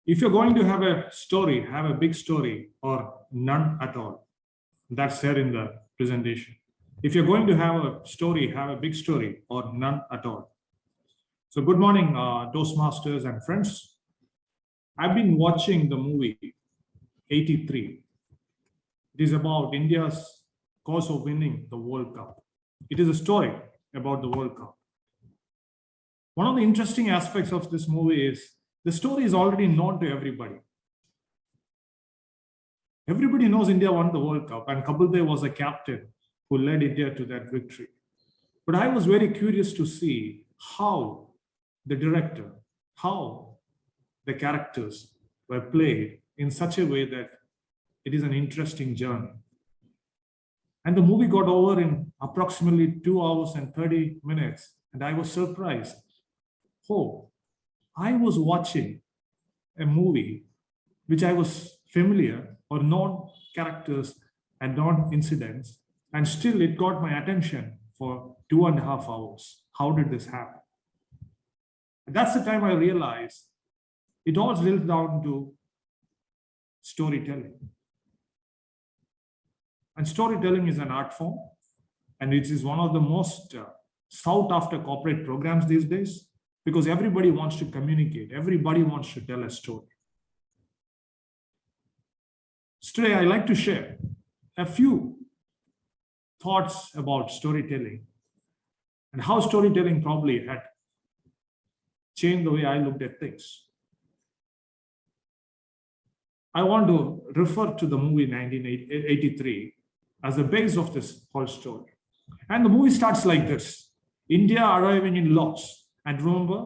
If you're going to have a story, have a big story or none at all. That's there in the presentation. If you're going to have a story, have a big story or none at all. So good morning, Toastmasters and friends. I've been watching the movie 83. It is about India's cause of winning the World Cup. It is a story about the World Cup. One of the interesting aspects of this movie is the story is already known to everybody. Everybody knows India won the World Cup and Kapil Dev was a captain who led India to that victory. But I was very curious to see how the director, how the characters were played in such a way that it is an interesting journey. And the movie got over in approximately 2 hours and 30 minutes. And I was surprised. Oh, I was watching a movie which I was familiar or known characters and known incidents, and still it got my attention for 2.5 hours. How did this happen? And that's the time I realized it all boils down to storytelling. And storytelling is an art form, and it is one of the most sought after corporate programs these days, because everybody wants to communicate, everybody wants to tell a story. So today, I'd like to share a few thoughts about storytelling and how storytelling probably had changed the way I looked at things. I want to refer to the movie 1983 as the base of this whole story. And the movie starts like this: India arriving in Lords. And remember,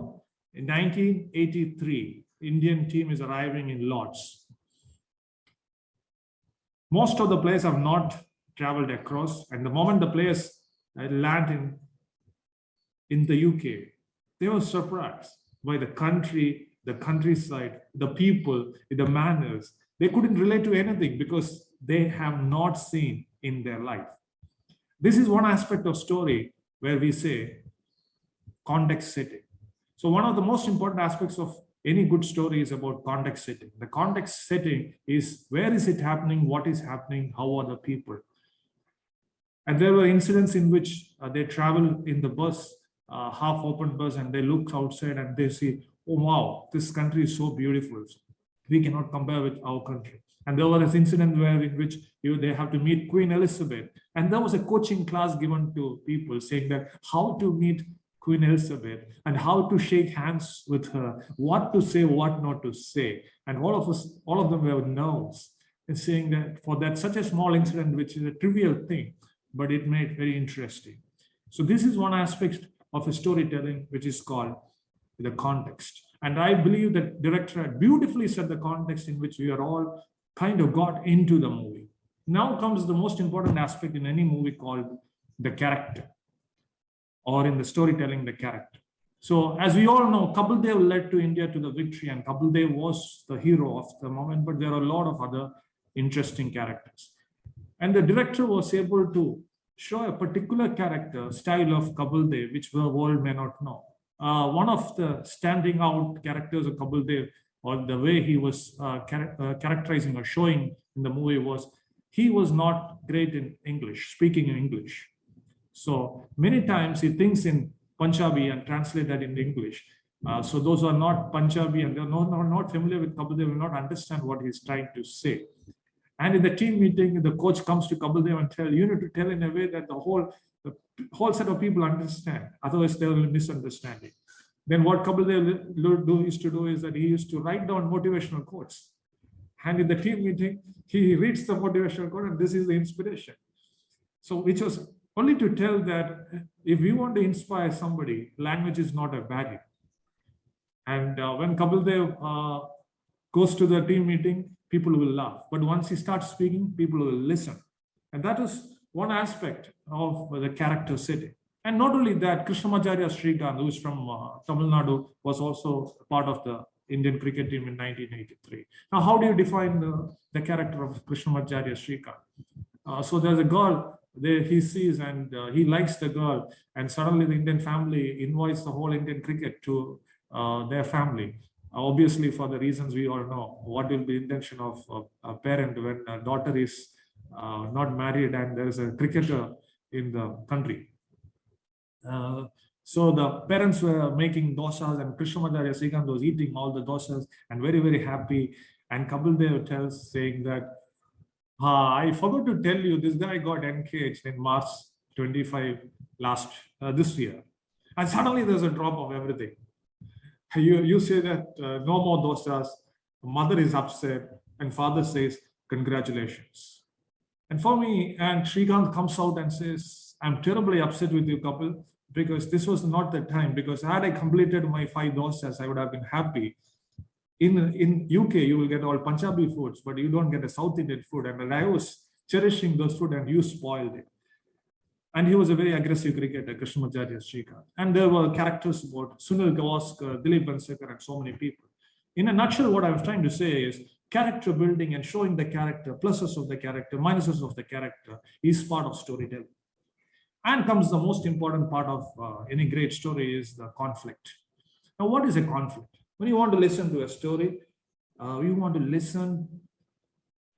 in 1983, Indian team is arriving in Lords. Most of the players have not traveled across, and the moment the players land in the UK, they were surprised by the country, the countryside, the people, the manners. They couldn't relate to anything because they have not seen in their life. This is one aspect of story where we say context setting. So one of the most important aspects of any good story is about context setting. The context setting is where is it happening, what is happening, how are the people. And there were incidents in which they travel in the bus, half open bus, and they look outside and they see, oh wow, this country is so beautiful. We cannot compare with our country. And there was an incident in which they have to meet Queen Elizabeth. And there was a coaching class given to people saying that how to meet Queen Elizabeth and how to shake hands with her, what to say, what not to say. And all of them were nervous in saying that for that such a small incident, which is a trivial thing, but it made it very interesting. So this is one aspect of a storytelling, which is called the context. And I believe that director had beautifully set the context in which we are all kind of got into the movie. Now comes the most important aspect in any movie called the character, or in the storytelling, the character. So as we all know, Kapil Dev led to India to the victory, and Kapil Dev was the hero of the moment, but there are a lot of other interesting characters. And the director was able to show a particular character style of Kapil Dev, which the world may not know. One of the standing out characters of Kapil Dev, or the way he was characterizing or showing in the movie, was he was not great in English, speaking in English. So many times he thinks in Punjabi and translate that into English. So those who are not Punjabi and they're not familiar with Kapil Dev will not understand what he's trying to say. And in the team meeting, the coach comes to Kapil Dev and tells, you need to tell in a way that the whole set of people understand. Otherwise, they will misunderstand it. Then what Kapil Dev used to do is that he used to write down motivational quotes. And in the team meeting, he reads the motivational quote, and this is the inspiration. So which was only to tell that if we want to inspire somebody, language is not a barrier. And when Kapil Dev goes to the team meeting, people will laugh. But once he starts speaking, people will listen. And that is one aspect of the character setting. And not only that, Krishnamacharya Srikanth, who is from Tamil Nadu, was also part of the Indian cricket team in 1983. Now, how do you define the character of Krishnamacharya Srikanth? So there's a girl there he sees and he likes the girl, and suddenly the Indian family invites the whole Indian cricket to their family. Obviously, for the reasons we all know, what will be the intention of a parent when a daughter is not married and there is a cricketer in the country. So the parents were making dosas and Krishnamacharya Srikanth was eating all the dosas and very, very happy. And Kapil Dev tells saying that, I forgot to tell you, this guy got engaged in March 25 this year. And suddenly there's a drop of everything. You say that no more dosas, mother is upset, and father says, congratulations. And for me, and Srikanth comes out and says, I'm terribly upset with you, Kapil, because this was not the time, because had I completed my 5 dosas, I would have been happy. In UK, you will get all Punjabi foods, but you don't get a South Indian food. And I was cherishing those food and you spoiled it. And he was a very aggressive cricketer, Krishnamacharya Srikanth. And there were characters about Sunil Gavaskar, Dilip Bansakar, and so many people. In a nutshell, what I was trying to say is character building and showing the character, pluses of the character, minuses of the character is part of storytelling. And comes the most important part of any great story is the conflict. Now, what is a conflict? When you want to listen to a story, you want to listen.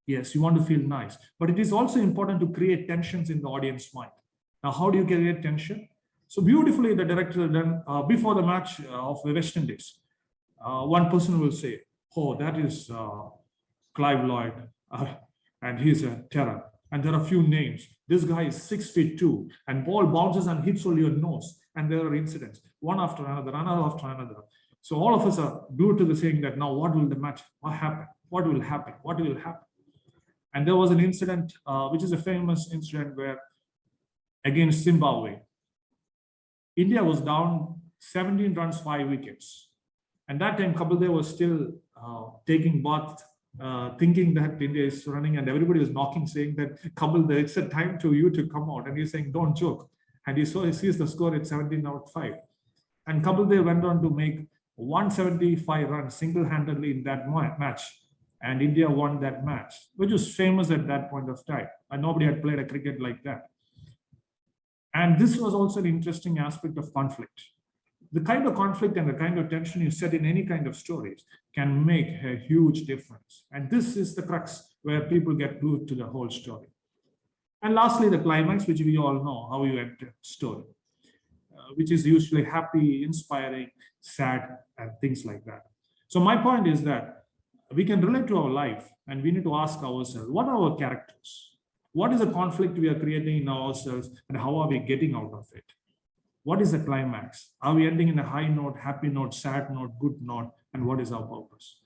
Yes, you want to feel nice, but it is also important to create tensions in the audience mind. Now, how do you create tension? So beautifully, the director done before the match of the West Indies. One person will say, "Oh, that is Clive Lloyd, and he's a terror." And there are a few names. This guy is 6'2", and ball bounces and hits only your nose. And there are incidents, one after another, another after another. So all of us are glued to the saying that now what will the match? What happened? What will happen? What will happen? And there was an incident, which is a famous incident where against Zimbabwe, India was down 17 runs, 5 wickets. And that time Kapil Dev was still taking bath, thinking that India is running, and everybody was knocking, saying that Kapil Dev, it's a time to you to come out. And he's saying, don't joke. And he sees the score at 17 out 5. And Kapil Dev went on to make 175 runs single-handedly in that match. And India won that match, which was famous at that point of time. And nobody had played a cricket like that. And this was also an interesting aspect of conflict. The kind of conflict and the kind of tension you set in any kind of stories can make a huge difference. And this is the crux where people get glued to the whole story. And lastly, the climax, which we all know how you enter story, which is usually happy, inspiring, sad, and things like that. So my point is that we can relate to our life and we need to ask ourselves, what are our characters? What is the conflict we are creating in ourselves and how are we getting out of it? What is the climax? Are we ending in a high note, happy note, sad note, good note? And what is our purpose?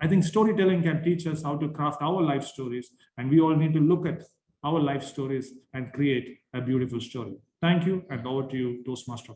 I think storytelling can teach us how to craft our life stories, and we all need to look at our life stories and create a beautiful story. Thank you, and over to you, Toastmaster.